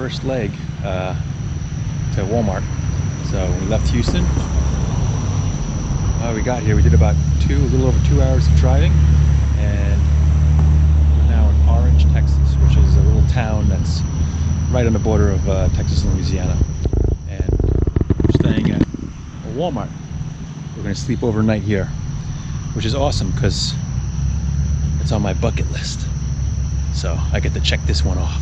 first leg to Walmart. So we left Houston. We got here, we did about a little over 2 hours of driving, and we're now in Orange, Texas, which is a little town that's right on the border of Texas and Louisiana. And we're staying at a Walmart. We're going to sleep overnight here, which is awesome because it's on my bucket list. So I get to check this one off.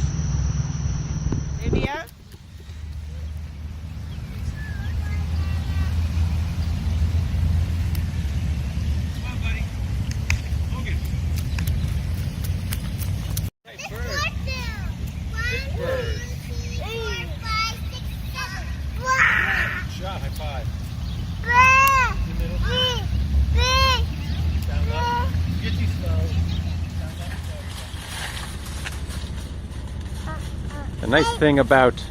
Maybe out? High five. Down low. Get too slow. The nice thing about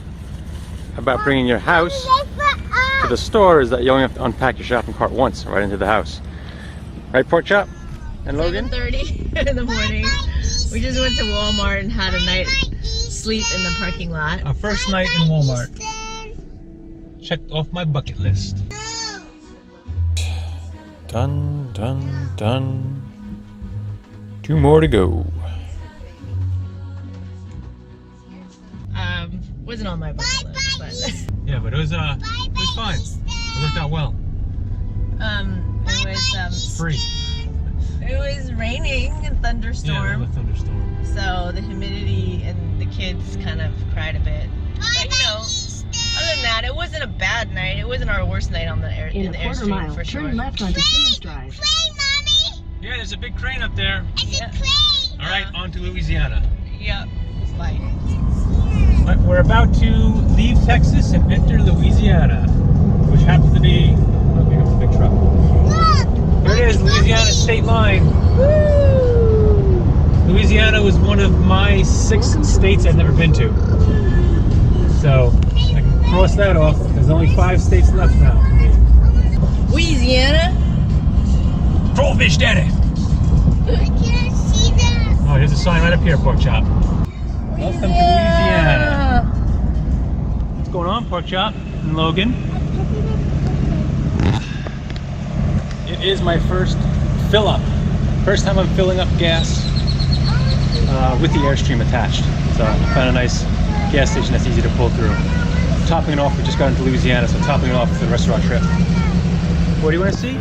bringing your house to the store is that you only have to unpack your shopping cart once right into the house. Right, Porkchop and Logan? 7:30 in the morning. We just went to Walmart and had a night sleep in the parking lot. Our first night in Walmart. Checked off my bucket list. Done, done, done. 2 more to go. Wasn't on my bucket list, but Yeah, but it was fine. It worked out well. it was Free. It was raining and thunderstorm. Yeah, a thunderstorm. So the humidity and the kids kind of cried a bit. But you know, other than that, it wasn't a bad night. It wasn't our worst night on the in the quarter airstream mile, for sure. turn left onto Simmons Drive. Yeah, there's a big crane up there. Yeah. All right, on to Louisiana. Yep. It's like We're about to leave Texas and enter Louisiana, which happens to be, oh, here comes a big truck. Here it is, Louisiana state line. Woo! Louisiana was one of my 6 states I've never been to. So I can cross that off. There's only 5 states left now. Louisiana. Trollfish daddy! I can't see that. Oh, here's a sign right up here, Porkchop. Welcome to Louisiana. What's going on, Porkchop and Logan? It is my first fill up. First time I'm filling up gas with the Airstream attached. So I found a nice gas station that's easy to pull through. Topping it off, we just got into Louisiana, so topping it off for the rest of our trip. What do you want to see?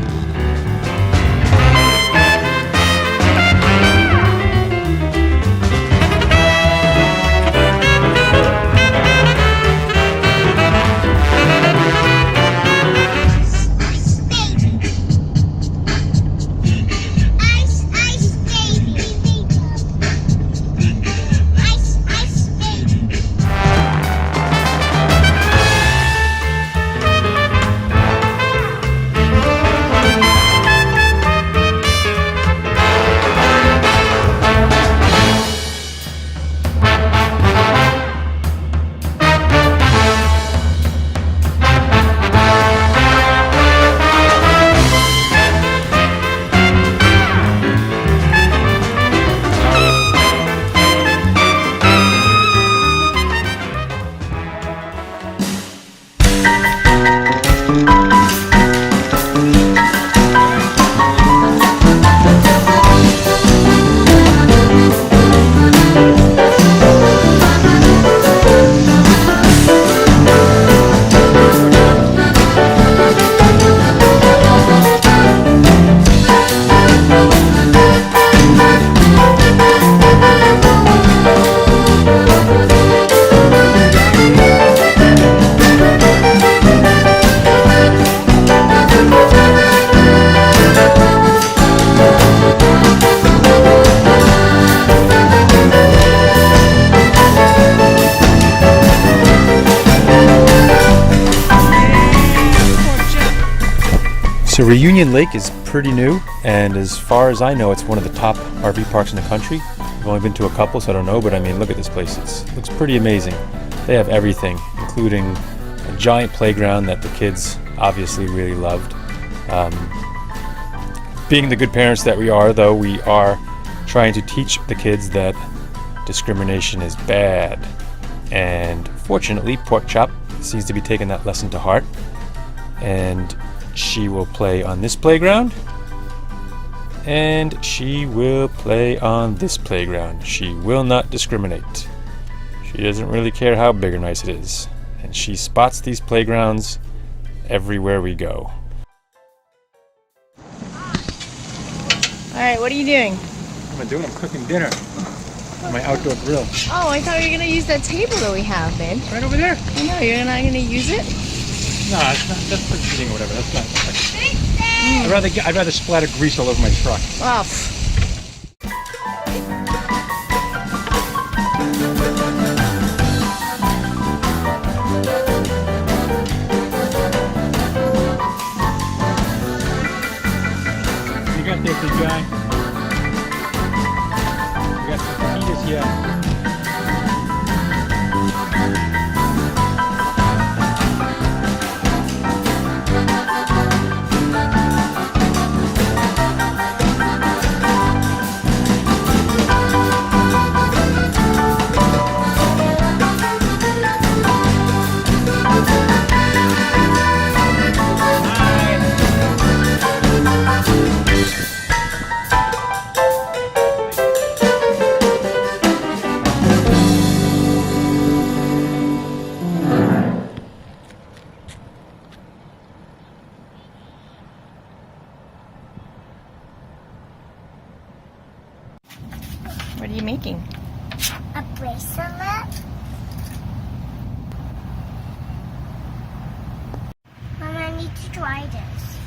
So Reunion Lake is pretty new, and as far as I know, it's one of the top RV parks in the country. I've only been to a couple, so I don't know, but I mean, look at this place. It looks pretty amazing. They have everything, including a giant playground that the kids obviously really loved. Being the good parents that we are, though, we are trying to teach the kids that discrimination is bad, and Fortunately, Porkchop seems to be taking that lesson to heart, and she will play on this playground, and she will play on this playground. She will not discriminate. She doesn't really care how big or nice it is, and she spots these playgrounds everywhere we go. Alright, what are you doing? I'm cooking dinner on my outdoor grill. Oh, I thought you were going to use that table that we have, babe. Right over there. I know, you're not going to use it? No, it's not. That's for eating or whatever. That's not. I'd rather splatter grease all over my truck. Oh, You got there, big guy. We got some fajitas here. what are you making? A bracelet. Mom, I need to try this.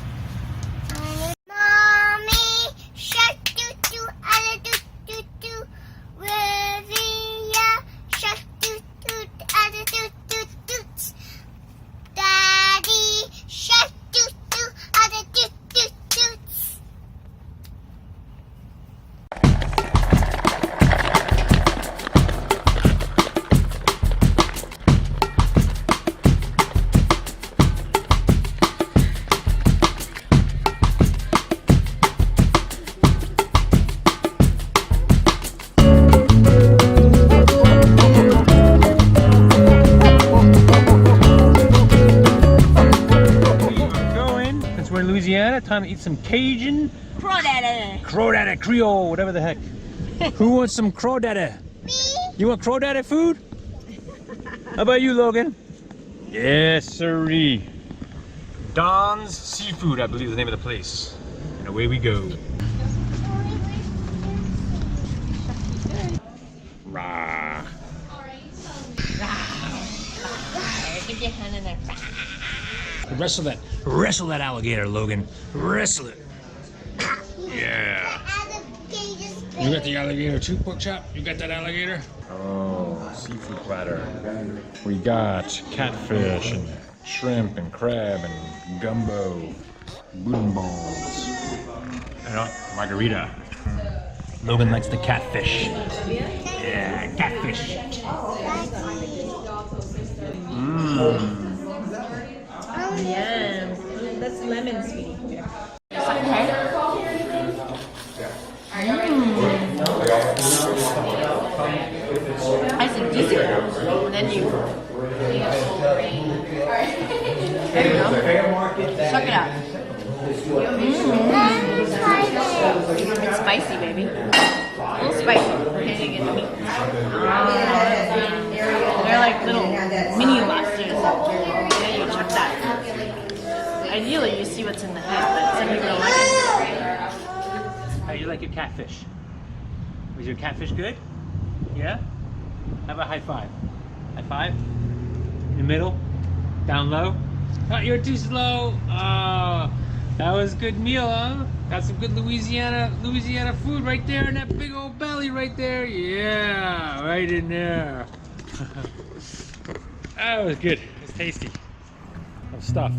Mommy, shark doo doo, ala doo doo doo. Rivia, shark doo doo, ala doo doo doo. Daddy, shark doo doo, ala doo doo doo. We're in Louisiana. Time to eat some Cajun, crawdaddy, Creole, whatever the heck. Who wants some crawdaddy? You want crawdaddy food? How about you, Logan? Yes, sirree. Don's Seafood, I believe, is the name of the place. And away we go. Rah. Get your hand in there. Wrestle that alligator, Logan. Wrestle it. Yeah. You got the alligator too, Porkchop? You got that alligator? Oh, seafood platter. We got catfish and shrimp and crab and gumbo, boudin balls, and margarita. Logan likes the catfish. Yeah, catfish. Mmm. Yeah, that's lemon, sweetie. That's a decent one. Then you. There you go. Suck it out. It's spicy, baby. A little spicy. Okay, you get the meat. They're like little mini lobsters. Yeah, you chuck that. Ideally, you see what's in the head, but some people don't like it. How do you like your catfish? Was your catfish good? Yeah? How about high five? High five? In the middle? Down low? Oh, you're too slow. Oh, that was a good meal, huh? Got some good Louisiana food right there in that big old belly right there. Yeah, right in there. That was good. It was tasty. Of stuff.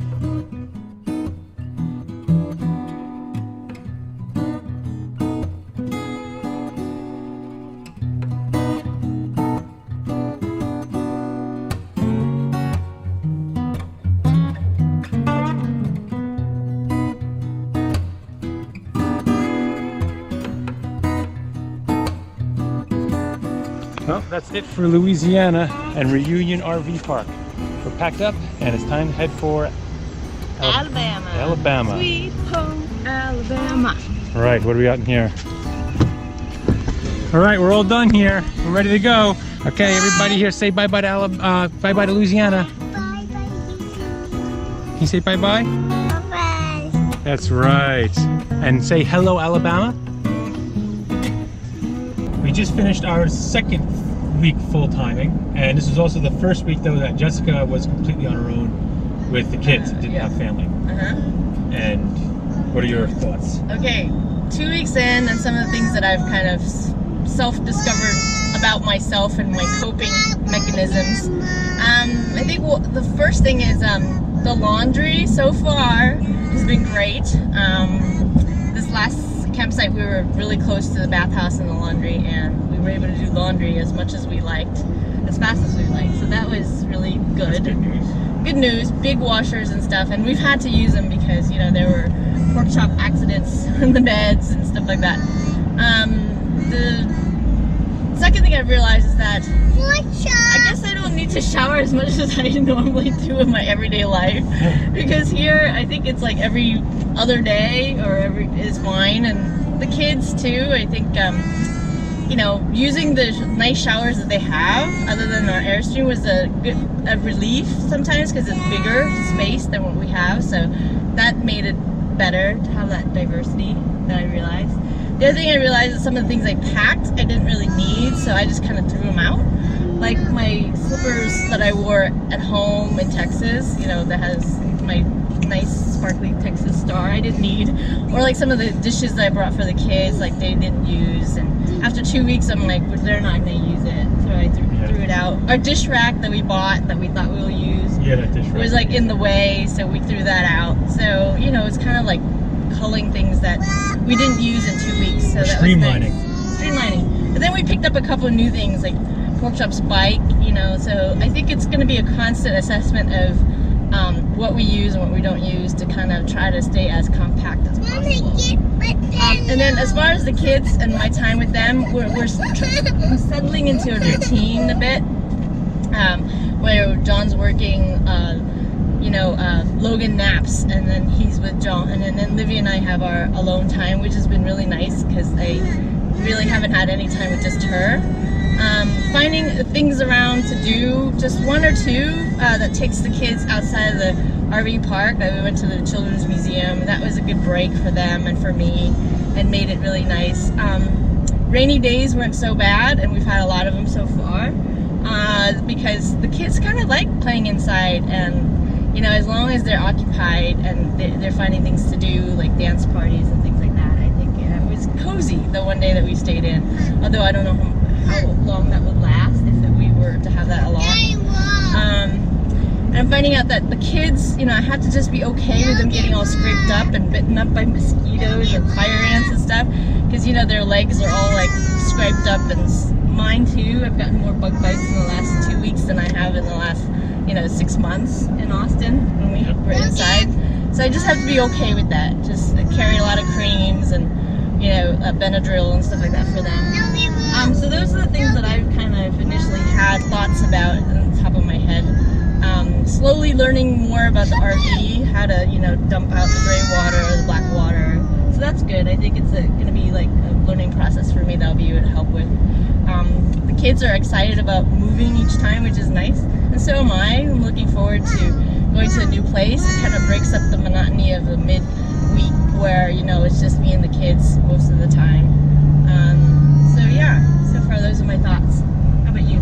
Well, that's it for Louisiana and Reunion RV Park. We're packed up and it's time to head for Alabama. Alabama. Sweet home Alabama. All right, what do we got in here? All right, we're all done here. We're ready to go. Okay, everybody here, say bye-bye to bye-bye to Louisiana. Bye bye. Can you say bye-bye? Bye. That's right. And say hello, Alabama. We just finished our second week full-timing, and this was also the first week, though, that Jessica was completely on her own with the kids and didn't have family. And what are your thoughts? Okay, 2 weeks in, and some of the things that I've kind of self-discovered about myself and my coping mechanisms. I think the first thing is the laundry so far has been great. This last campsite we were really close to the bathhouse and the laundry, and we were able to do laundry as much as we liked, as fast as we liked, so that was really good. Good news, big washers and stuff, and we've had to use them because, you know, there were Porkchop accidents in the beds and stuff like that. The second thing I've realized is that I guess I don't need to shower as much as I normally do in my everyday life, because here I think it's like every other day or is fine, and the kids too. I think you know, using the nice showers that they have, other than our Airstream, was a relief sometimes, because it's bigger space than what we have, so that made it better to have that diversity that I realized. The other thing I realized is some of the things I packed I didn't really need, so I just kind of threw them out. Like my slippers that I wore at home in Texas, you know, that has my nice sparkly Texas star, I didn't need. Or like some of the dishes that I brought for the kids, like they didn't use, and after 2 weeks I'm like, well, they're not going to use it, so I threw it out. Our dish rack that we bought that we thought we would use, that dish rack was like in the way, so we threw that out. So, you know, it's kind of like culling things that we didn't use in 2 weeks, so that streamlining. was nice. Streamlining. But then we picked up a couple of new things, like Porkchop's bike, you know, so I think it's going to be a constant assessment of what we use and what we don't use to kind of try to stay as compact as possible. And then as far as the kids and my time with them, we're settling into a routine a bit, where John's working, you know, Logan naps, and then he's with John, and then Livy and I have our alone time, which has been really nice because I really haven't had any time with just her. Finding things around to do, just one or two that takes the kids outside of the RV park. That we went to the Children's Museum. That was a good break for them and for me, and made it really nice. Rainy days weren't so bad, and we've had a lot of them so far, because the kids kind of like playing inside, and you know, as long as they're occupied and they're finding things to do, like dance parties and things like that, I think it was cozy the one day that we stayed in. Although I don't know how long that would last if we were to have that a lot. And I'm finding out that the kids, you know, I have to just be okay with them getting all scraped up and bitten up by mosquitoes and fire ants and stuff, because, you know, their legs are all like scraped up, and mine too. I've gotten more bug bites in the last 2 weeks than I have in the last, you know, 6 months in Austin when we were inside. So I just have to be okay with that. Just carry a lot of creams and, you know, Benadryl and stuff like that for them. So those are the things that I've kind of initially had thoughts about on top of my head. Slowly learning more about the RV, how to, you know, dump out the gray water or the black water. So that's good. I think it's going to be like a learning process for me that I'll be able to help with. The kids are excited about moving each time, which is nice, and so am I. I'm looking forward to going to a new place. It kind of breaks up the monotony of the mid-week where, you know, it's just me and the kids most of the time. So yeah, so far those are my thoughts. How about you?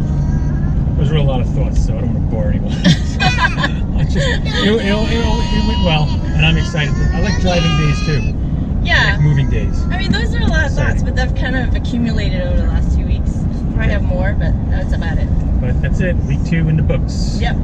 Those were a lot of thoughts, so I don't want to bore anyone. It went well, and I'm excited. I like driving days too. Yeah. I like moving days. I mean, those are a lot of thoughts, but they've kind of accumulated over the last 2 weeks. Probably have more, but that's about it. But that's it. Week 2 in the books. Yep.